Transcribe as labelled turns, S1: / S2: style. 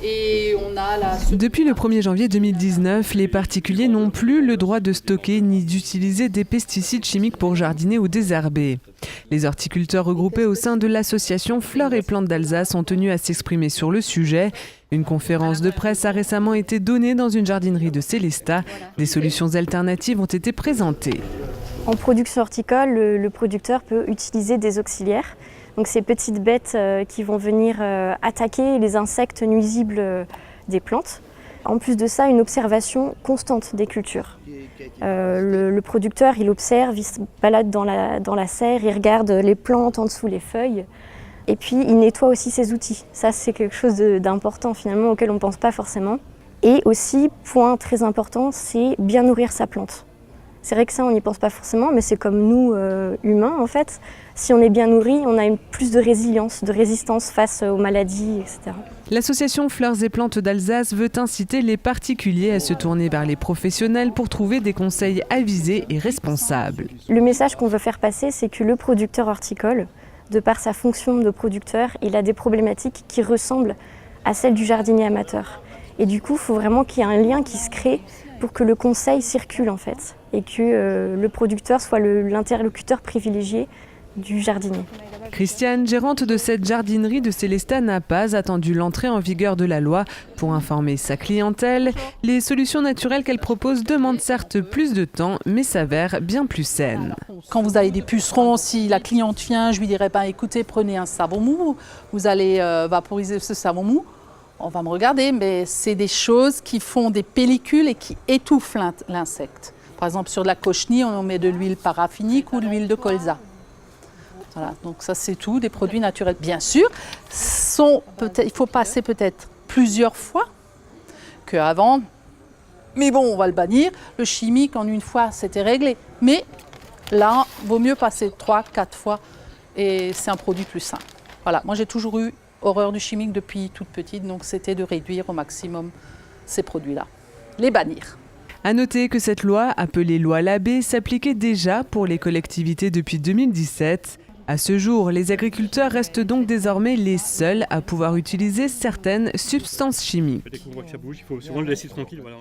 S1: Et on a
S2: Depuis le 1er janvier 2019, les particuliers n'ont plus le droit de stocker ni d'utiliser des pesticides chimiques pour jardiner ou désherber. Les horticulteurs regroupés au sein de l'association Fleurs et Plantes d'Alsace ont tenu à s'exprimer sur le sujet. Une conférence de presse a récemment été donnée dans une jardinerie de Sélestat. Des solutions alternatives ont été présentées.
S3: En production horticole, le producteur peut utiliser des auxiliaires. Donc ces petites bêtes qui vont venir attaquer les insectes nuisibles des plantes. En plus de ça, une observation constante des cultures. Le producteur, il observe, il se balade dans la serre, il regarde les plantes en dessous, les feuilles. Et puis il nettoie aussi ses outils. Ça, c'est quelque chose d'important finalement auquel on ne pense pas forcément. Et aussi, point très important, c'est bien nourrir sa plante. C'est vrai que ça, on n'y pense pas forcément, mais c'est comme nous, humains, en fait. Si on est bien nourri, on a plus de résilience, de résistance face aux maladies, etc.
S2: L'association Fleurs et Plantes d'Alsace veut inciter les particuliers à se tourner vers les professionnels pour trouver des conseils avisés et responsables.
S3: Le message qu'on veut faire passer, c'est que le producteur horticole, de par sa fonction de producteur, il a des problématiques qui ressemblent à celles du jardinier amateur. Et du coup, il faut vraiment qu'il y ait un lien qui se crée pour que le conseil circule en fait et que le producteur soit l'interlocuteur privilégié du jardinier.
S2: Christiane, gérante de cette jardinerie de Sélestat, n'a pas attendu l'entrée en vigueur de la loi pour informer sa clientèle. Les solutions naturelles qu'elle propose demandent certes plus de temps, mais s'avèrent bien plus saines.
S1: Quand vous avez des pucerons, si la cliente vient, je lui dirais écoutez, prenez un savon mou, vous allez vaporiser ce savon mou. On va me regarder, mais c'est des choses qui font des pellicules et qui étouffent l'insecte. Par exemple, sur de la cochenille, on met de l'huile paraffinique ou de l'huile de colza. Voilà, donc ça c'est tout, des produits naturels. Bien sûr, il faut passer peut-être plusieurs fois qu'avant. Mais bon, on va le bannir. Le chimique, en une fois, c'était réglé. Mais là, il vaut mieux passer 3-4 fois et c'est un produit plus sain. Voilà, moi j'ai toujours eu horreur du chimique depuis toute petite, donc c'était de réduire au maximum ces produits-là, les bannir.
S2: À noter que cette loi, appelée loi Labbé, s'appliquait déjà pour les collectivités depuis 2017. À ce jour, les agriculteurs restent donc désormais les seuls à pouvoir utiliser certaines substances chimiques.
S4: Dès qu'on voit que ça bouge, il faut souvent le laisser tranquille. Voilà,